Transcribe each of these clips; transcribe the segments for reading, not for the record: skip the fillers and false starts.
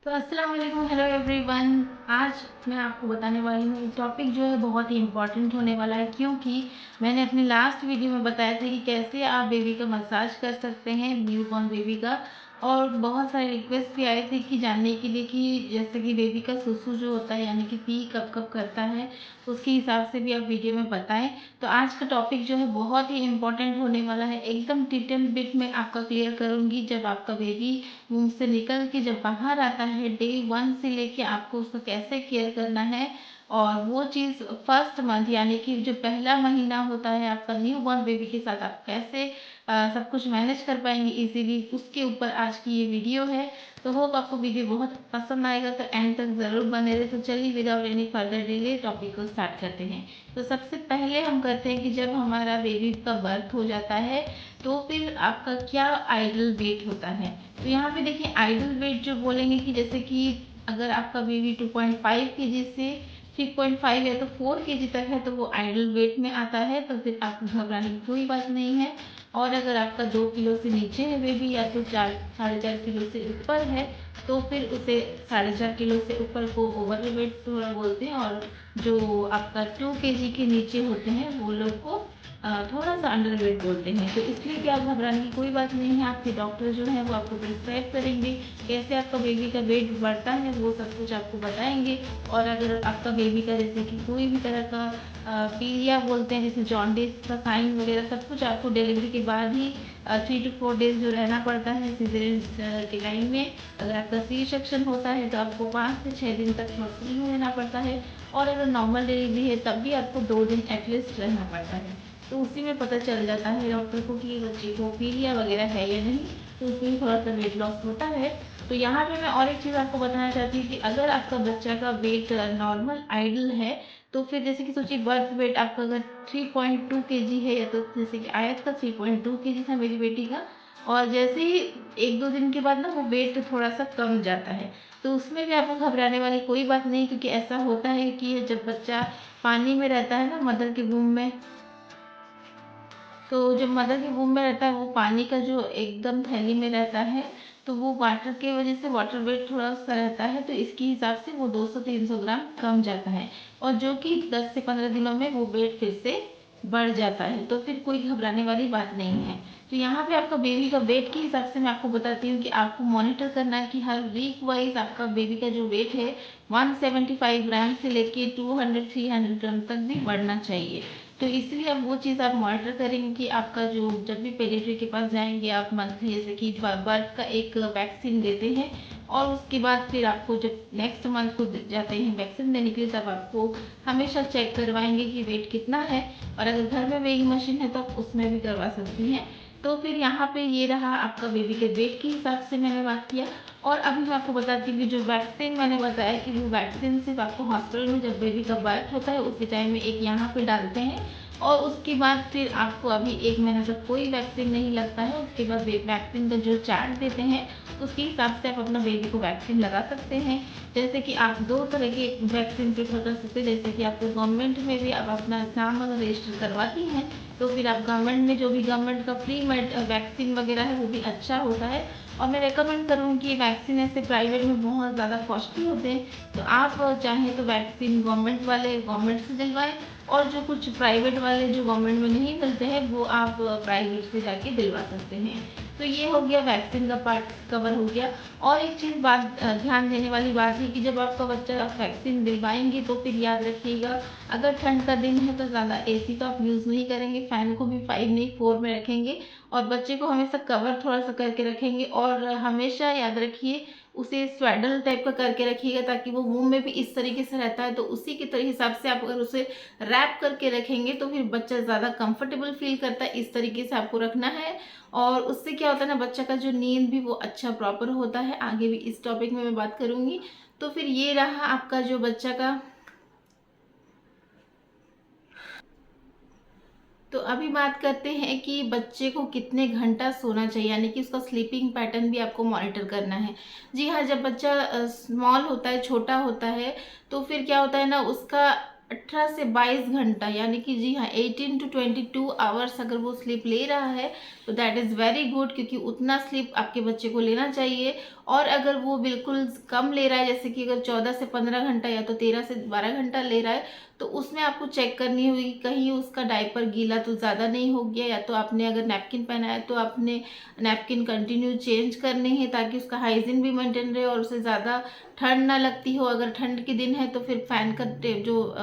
तो अस्सलाम वालेकुम, हेलो एवरीवन। आज मैं आपको बताने वाली हूँ टॉपिक जो है बहुत ही इम्पोर्टेंट होने वाला है, क्योंकि मैंने अपने लास्ट वीडियो में बताया था कि कैसे आप बेबी का मसाज कर सकते हैं, न्यू बॉर्न बेबी का। और बहुत सारे रिक्वेस्ट भी आए थे कि जानने के लिए कि जैसे कि बेबी का सुसु जो होता है यानी कि पी कब कब करता है, उसके हिसाब से भी आप वीडियो में बताएं। तो आज का टॉपिक जो है बहुत ही इम्पोर्टेंट होने वाला है, एकदम डिटेल बिट में आपका क्लियर करूँगी। जब आपका बेबी मुंह से निकल के जब बाहर आता है, डे 1 से लेके आपको उसको कैसे केयर करना है, और वो चीज़ फर्स्ट मंथ यानी कि जो पहला महीना होता है आपका न्यू बॉर्न बेबी के साथ आप कैसे सब कुछ मैनेज कर पाएंगे इजीली, उसके ऊपर आज की ये वीडियो है। तो होप आपको वीडियो बहुत पसंद आएगा, तो एंड तक ज़रूर बने रहे। तो चलिए without any further delay topic को स्टार्ट करते हैं। तो सबसे पहले हम करते हैं कि जब हमारा बेबी का बर्थ हो जाता है तो फिर आपका क्या आइडल वेट होता है। तो यहाँ पे देखिए, आइडल वेट जो बोलेंगे कि जैसे कि अगर आपका बेबी 2.5 केजी से 3.5 या तो 4 केजी तक है तो वो आइडल वेट में आता है, तो फिर आपको घबराने की कोई बात नहीं है। और अगर आपका 2 किलो से नीचे है बेबी या तो 4 साढ़े 4 किलो से ऊपर है, तो फिर उसे 4.5 किलो से ऊपर को ओवर वेट थोड़ा बोलते हैं। और जो आपका 2 केजी के नीचे होते हैं वो लोग को थोड़ा सा अंडर वेट बोलते हैं। तो इसलिए कि आप घबराने की कोई बात नहीं है, आपके डॉक्टर जो है वो आपको प्रिस्क्राइब करेंगे कैसे आपका बेबी का वेट बढ़ता है, वो सब कुछ आपको बताएंगे। और अगर आपका बेबी का जैसे कि कोई भी तरह का पीलिया बोलते हैं, जैसे जॉन्डिस का साइन वगैरह, सब कुछ आपको डिलीवरी के बाद ही 3 to 4 डेज जो रहना पड़ता है सीजरियन के टाइम में। अगर आपका सी सेक्शन होता है तो आपको 5 से 6 दिन तक हॉस्पिटल में रहना पड़ता है। और अगर नॉर्मल डिलीवरी है तब भी आपको 2 दिन एटलीस्ट रहना पड़ता है। तो उसी में पता चल जाता है डॉक्टर को कि बच्चे को पीलिया वगैरह है या नहीं, तो उसमें थोड़ा सा वेट लॉस होता है। तो यहाँ पे मैं और एक चीज़ आपको बताना चाहती हूँ कि अगर आपका बच्चा का वेट नॉर्मल आइडल है, तो फिर जैसे कि सोचिए बर्थ वेट आपका अगर 3.2 केजी है, या तो जैसे कि आयत का 3.2 केजी था मेरी बेटी का, और जैसे ही 1-2 दिन के बाद ना वो वेट थोड़ा सा कम जाता है, तो उसमें भी आपको घबराने वाली कोई बात नहीं, क्योंकि ऐसा होता है कि जब बच्चा पानी में रहता है ना, मदर के वूम में, तो जब मदर के वूम में रहता है वो पानी का जो एकदम थैली में रहता है, तो वो वाटर के वजह से वाटर वेट थोड़ा सा रहता है, तो इसके हिसाब से वो 200-300 ग्राम कम जाता है। और जो कि 10 से 15 दिनों में वो वेट फिर से बढ़ जाता है, तो फिर कोई घबराने वाली बात नहीं है। तो यहाँ पे आपका बेबी का वेट के हिसाब से मैं आपको बताती हूँ कि आपको मॉनिटर करना है कि हर वीक वाइज आपका बेबी का जो वेट है 175 ग्राम से लेके 200-300 ग्राम तक भी बढ़ना चाहिए। तो इसलिए अब वो चीज़ आप मॉनिटर करेंगे कि आपका जो जब भी पेडियाट्रिक के पास जाएंगे आप मंथली जैसे कि बर्थ का एक वैक्सीन देते हैं, और उसके बाद फिर आपको जब नेक्स्ट मंथ को जाते हैं वैक्सीन देने के लिए, तब आपको हमेशा चेक करवाएंगे कि वेट कितना है। और अगर घर में वेइंग मशीन है तो आप उसमें भी करवा सकती हैं। तो फिर यहाँ पे ये रहा आपका बेबी के वेट के हिसाब से मैंने बात किया। और अभी मैं आपको बताती हूँ कि जो वैक्सीन मैंने बताया कि वो वैक्सीन सिर्फ आपको हॉस्पिटल में जब बेबी का बर्थ होता है उसी टाइम में एक यहाँ पे डालते हैं, और उसके बाद फिर आपको अभी 1 महीना तक कोई वैक्सीन नहीं लगता है। उसके बाद वैक्सीन का जो चार्ज देते हैं उसके हिसाब से आप अपना बेबी को वैक्सीन लगा सकते हैं। जैसे कि आप 2 तरह के वैक्सीन प्रेफर कर सकते हैं, जैसे कि आपको गवर्नमेंट में भी आप अपना नाम अगर रजिस्टर करवाती हैं तो फिर आप गवर्नमेंट में जो भी गवर्नमेंट का फ्री वैक्सीन वगैरह है वो भी अच्छा होता है। और मैं रेकमेंड करूँगी कि वैक्सीन ऐसे प्राइवेट में बहुत ज़्यादा कॉस्टली होते हैं, तो आप चाहें तो वैक्सीन गवर्नमेंट वाले गवर्नमेंट से दिलवाएं, और जो कुछ प्राइवेट वाले जो गवर्नमेंट में नहीं मिलते हैं वो आप प्राइवेट से जाके दिलवा सकते हैं। तो ये हो गया वैक्सीन का पार्ट कवर हो गया। और एक चीज़ बात ध्यान देने वाली बात है कि जब आपका बच्चा वैक्सीन दिलवाएंगे तो फिर याद रखिएगा, अगर ठंड का दिन है तो ज़्यादा एसी का आप यूज़ नहीं करेंगे, फ़ैन को भी 5 नहीं 4 में रखेंगे, और बच्चे को हमेशा कवर थोड़ा सा करके रखेंगे। और हमेशा याद रखिए उसे स्वेडल टाइप का करके रखिएगा, ताकि वो मुंह में भी इस तरीके से रहता है, तो उसी के तरह हिसाब से आप अगर उसे रैप करके रखेंगे तो फिर बच्चा ज़्यादा कंफर्टेबल फील करता है। इस तरीके से आपको रखना है, और उससे क्या होता है ना, बच्चा का जो नींद भी वो अच्छा प्रॉपर होता है। आगे भी इस टॉपिक में मैं बात करूंगी। तो फिर ये रहा आपका जो बच्चा का। तो अभी बात करते हैं कि बच्चे को कितने घंटा सोना चाहिए, यानी कि उसका स्लीपिंग पैटर्न भी आपको मॉनिटर करना है। जी हाँ, जब बच्चा स्मॉल होता है, छोटा होता है, तो फिर क्या होता है ना, उसका 18 से 22 घंटा, यानी कि जी हाँ 18 to 22 आवर्स अगर वो स्लीप ले रहा है तो दैट इज़ वेरी गुड, क्योंकि उतना स्लीप आपके बच्चे को लेना चाहिए। और अगर वो बिल्कुल कम ले रहा है, जैसे कि अगर 14 से 15 घंटा या तो 13 से 12 घंटा ले रहा है, तो उसमें आपको चेक करनी होगी कहीं उसका डायपर गीला तो ज़्यादा नहीं हो गया, या तो आपने अगर नैपकिन पहना है तो आपने नैपकिन कंटिन्यू चेंज करने हैं ताकि उसका हाइजीन भी मेंटेन रहे और उसे ज़्यादा ठंड ना लगती हो। अगर ठंड के दिन है तो फिर फैन का जो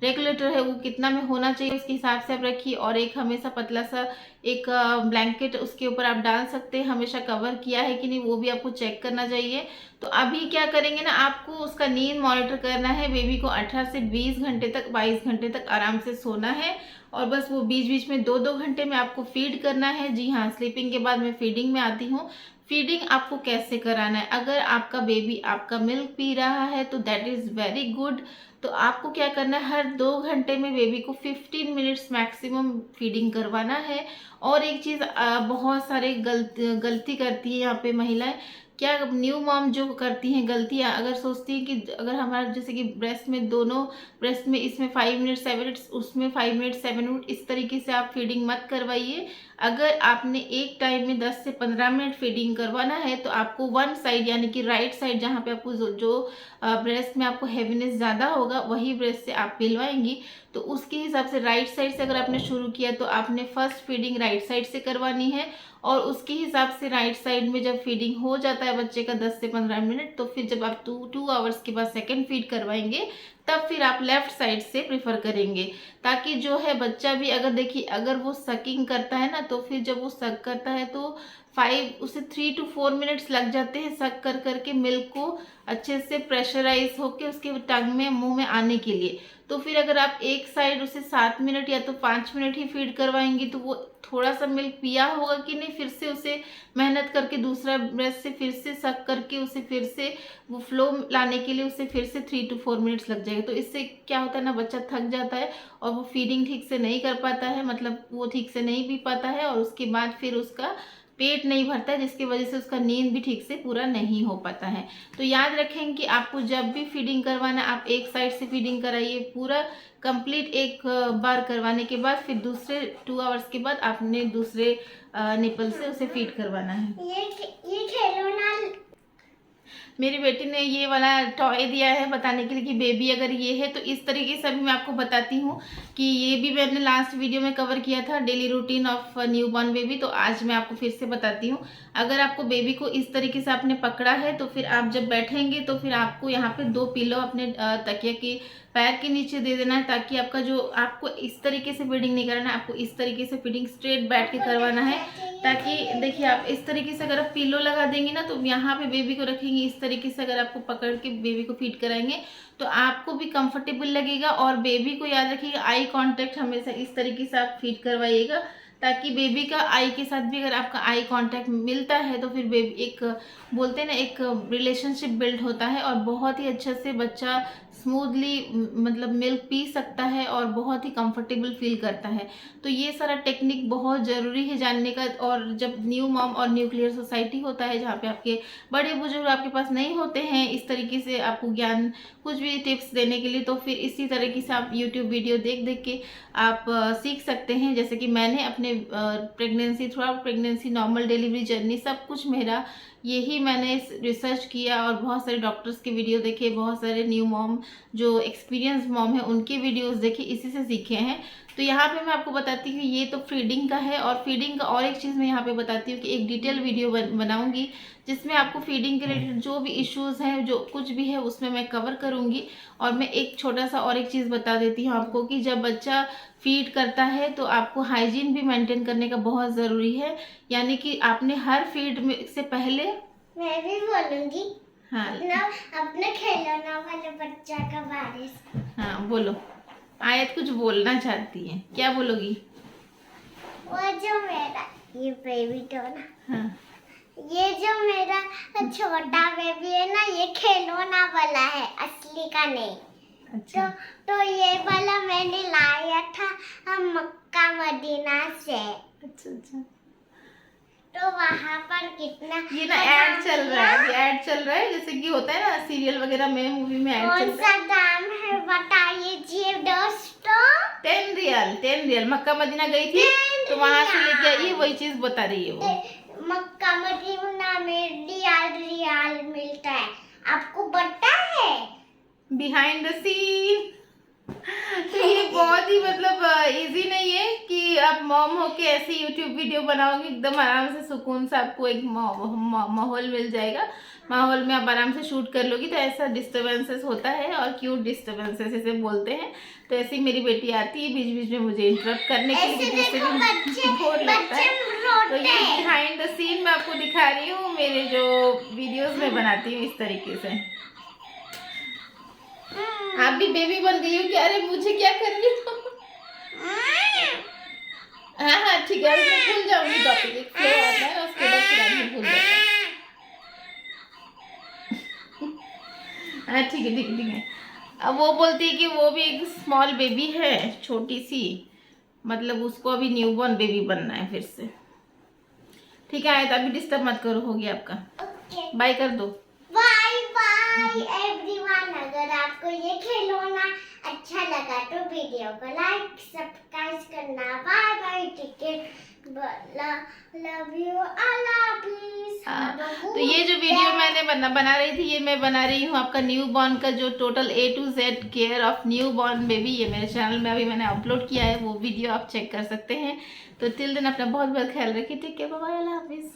रेगुलेटर है वो कितना में होना चाहिए उसके हिसाब से आप रखिए। और एक हमेशा पतला सा एक ब्लैंकेट उसके ऊपर आप डाल सकते हैं, हमेशा कवर किया है कि नहीं वो भी आपको चेक करना चाहिए। तो अभी क्या करेंगे ना, आपको उसका नींद मॉनिटर करना है। बेबी को 18 से 20 घंटे तक 22 घंटे तक आराम से सोना है, और बस वो बीच बीच में 2-2 घंटे में आपको फीड करना है। जी हाँ, स्लीपिंग के बाद मैं फीडिंग में आती हूँ। फीडिंग आपको कैसे कराना है, अगर आपका बेबी आपका मिल्क पी रहा है तो दैट इज़ वेरी गुड। तो आपको क्या करना है, हर 2 घंटे में बेबी को 15 मिनट्स मैक्सिमम फीडिंग करवाना है। और एक चीज़ बहुत सारे गलती करती है यहाँ पे महिलाएं, क्या न्यू मॉम जो करती हैं गलतियाँ, अगर सोचती हैं कि अगर हमारा जैसे कि ब्रेस्ट में दोनों ब्रेस्ट में इसमें 5 मिनट 7 मिनट्स उसमें 5 मिनट 7 मिनट, इस तरीके से आप फीडिंग मत करवाइए। अगर आपने एक टाइम में 10 से 15 मिनट फीडिंग करवाना है तो आपको वन साइड यानी कि राइट साइड जहाँ पे आपको जो ब्रेस्ट में आपको हैवीनेस ज़्यादा होगा वही ब्रेस्ट से आप पिलवाएंगी। तो उसके हिसाब से राइट साइड से अगर आपने शुरू किया तो आपने फर्स्ट फीडिंग राइट साइड से करवानी है, और उसके हिसाब से राइट साइड में जब फीडिंग हो जाता है बच्चे का 10 से 15 मिनट, तो फिर जब आप 2 आवर्स के बाद सेकेंड फीड करवाएंगे तब फिर आप लेफ्ट साइड से प्रेफर करेंगे। ताकि जो है बच्चा भी, अगर देखिए अगर वो सकिंग करता है ना तो फिर जब वो सक करता है तो 5 उसे 3 to 4 मिनट्स लग जाते हैं सक कर करके मिल्क को अच्छे से प्रेशराइज होके उसके टंग में मुंह में आने के लिए। तो फिर अगर आप एक साइड उसे 7 मिनट या तो 5 मिनट ही फीड करवाएंगी तो वो थोड़ा सा मिल्क पिया होगा कि नहीं, फिर से उसे मेहनत करके दूसरा ब्रेस्ट से फिर से सक करके उसे फिर से वो फ्लो लाने के लिए उसे फिर से 3 to 4 मिनट्स लग जाएगा। तो इससे क्या होता है ना, बच्चा थक जाता है और वो फीडिंग ठीक से नहीं कर पाता है, मतलब वो ठीक से नहीं पी पाता है, और उसके बाद फिर उसका पेट नहीं भरता है, जिसकी वजह से उसका नींद भी ठीक से पूरा नहीं हो पाता है। तो याद रखें कि आपको जब भी फीडिंग करवाना आप एक साइड से फीडिंग कराइए, पूरा कंप्लीट एक बार करवाने के बाद फिर दूसरे 2 आवर्स के बाद आपने दूसरे निपल से उसे फीड करवाना है। ये खिलौना मेरी बेटी ने ये वाला टॉय दिया है बताने के लिए कि बेबी अगर ये है तो इस तरीके से अभी मैं आपको बताती हूँ कि ये भी मैंने लास्ट वीडियो में कवर किया था, daily routine of new born baby. तो आज मैं आपको फिर से बताती हूँ। अगर आपको बेबी को इस तरीके से आपने पकड़ा है तो फिर आप जब बैठेंगे तो फिर आपको यहाँ पे 2 पिलो अपने तकिया के पैर के नीचे दे देना है, ताकि आपका जो आपको इस तरीके से फीडिंग नहीं करना है, आपको इस तरीके से फीडिंग स्ट्रेट बैठ के करवाना है। ताकि देखिए आप इस तरीके से अगर आप पिलो लगा देंगे ना तो यहाँ पे बेबी को रखेंगे इस तरीके से, अगर आपको पकड़ के बेबी को फीड कराएंगे तो आपको भी कंफर्टेबल लगेगा। और बेबी को याद रखिएगा आई कांटेक्ट हमेशा इस तरीके से आप फीड करवाइएगा, ताकि बेबी का आई के साथ भी अगर आपका आई कांटेक्ट मिलता है तो फिर बेबी एक बोलते हैं ना एक रिलेशनशिप बिल्ड होता है, और बहुत ही अच्छे से बच्चा स्मूथली मतलब मिल्क पी सकता है और बहुत ही कंफर्टेबल फील करता है। तो ये सारा टेक्निक बहुत ज़रूरी है जानने का। और जब न्यू मॉम और न्यूक्लियर सोसाइटी होता है जहाँ पे आपके बड़े बुजुर्ग आपके पास नहीं होते हैं इस तरीके से आपको ज्ञान कुछ भी टिप्स देने के लिए, तो फिर इसी तरीके से आप यूट्यूब वीडियो देख देख के आप सीख सकते हैं। जैसे कि मैंने अपने pregnancy through out pregnancy normal delivery journey सब कुछ मेरा यही मैंने रिसर्च किया, और बहुत सारे डॉक्टर्स के वीडियो देखे, बहुत सारे न्यू मॉम जो एक्सपीरियंस मॉम है उनके वीडियोस देखे, इसी से सीखे हैं। तो यहाँ पे मैं आपको बताती हूँ ये तो फीडिंग का है, और फीडिंग का और एक चीज़ मैं यहाँ पे बताती हूँ कि एक डिटेल वीडियो बनाऊंगी जिसमें आपको फीडिंग के रिलेटेड जो भी इश्यूज़ हैं जो कुछ भी है उसमें मैं कवर करूँगी। और मैं एक छोटा सा और एक चीज़ बता देती हूँ आपको कि जब बच्चा फीड करता है तो आपको हाइजीन भी मेंटेन करने का बहुत ज़रूरी है, यानी कि आपने हर फीड में से पहले मैं भी बोलूँगी। हाँ अपने खिलौना वाले बच्चा का बारे में। हाँ बोलो, आयत कुछ बोलना चाहती है, क्या बोलोगी? वो जो मेरा ये बेबी डॉल, हाँ ये जो मेरा छोटा बेबी है ना ये खिलौना वाला है, असली का नहीं। अच्छा। तो ये वाला मैंने लाया था हम मक्का मदीना से। अच्छा अच्छा। तो वहाँ पर कितना ये ना ऐड चल रहा है, अभी ऐड चल रहा है, जैसे कि होता है ना सीरियल वगैरह में मूवी में ऐड चल रहा है। कौन सा दाम है बताइए ये दोस्तों 10 रियाल, 10 रियाल। मक्का मदीना गई थी तो वहां से लेके आई है, वही चीज बता रही है वो। मक्का मदीना में रियाल मिलता है, आपको पता है? Behind the scene. तो ये बहुत ही मतलब इजी नहीं है कि आप मॉम हो के ऐसे यूट्यूब वीडियो बनाओगे, एकदम आराम से सुकून से आपको एक माहौल मिल जाएगा, माहौल में आप आराम से शूट कर लोगी। तो ऐसा डिस्टर्बेंसेस होता है और क्यों डिस्टर्बेंसेस इसे बोलते हैं। तो ऐसी मेरी बेटी आती है बीच बीच में मुझे इंटरप्ट करने के लिए, जिससे भी बोर लगता है। तो ये बिहाइंड द सीन मैं आपको दिखा रही हूँ, मेरे जो वीडियोस में बनाती हूँ इस तरीके से। आप भी बेबी बन गई हो क्या? अरे मुझे क्या कर रही हो? हाँ हाँ ठीक है, मैं भूल जाऊंगी टॉपिक, एक फ्लो आता है उसके बाद फिर आदमी भूल जाता है। हाँ ठीक है ठीक है ठीक है। अब वो बोलती है कि वो भी एक स्मॉल बेबी है, छोटी सी, मतलब उसको अभी न्यूबॉर्न बेबी बनना है फिर से। ठीक है, तो अभी डिस्टर्ब मत करो, हो गया आपका। बाय कर दो। Bye bye everyone. अगर आपको ये खिलौना अच्छा लगा तो वीडियो को लाइक सब्सक्राइब करना। Bye bye, take care, love you, अल्लाह हाफिज। तो ये जो वीडियो मैंने बना रही थी, ये मैं बना रही हूँ आपका न्यू बॉर्न का, जो total A to Z care of new born baby, ये मेरे चैनल में अभी मैंने अपलोड किया है, वो वीडियो आप चेक कर सकते हैं। तो टिल देन अपना बहुत बहुत ख्याल रखिए। टेक केयर, बाय बाय, अल्लाह हाफिज।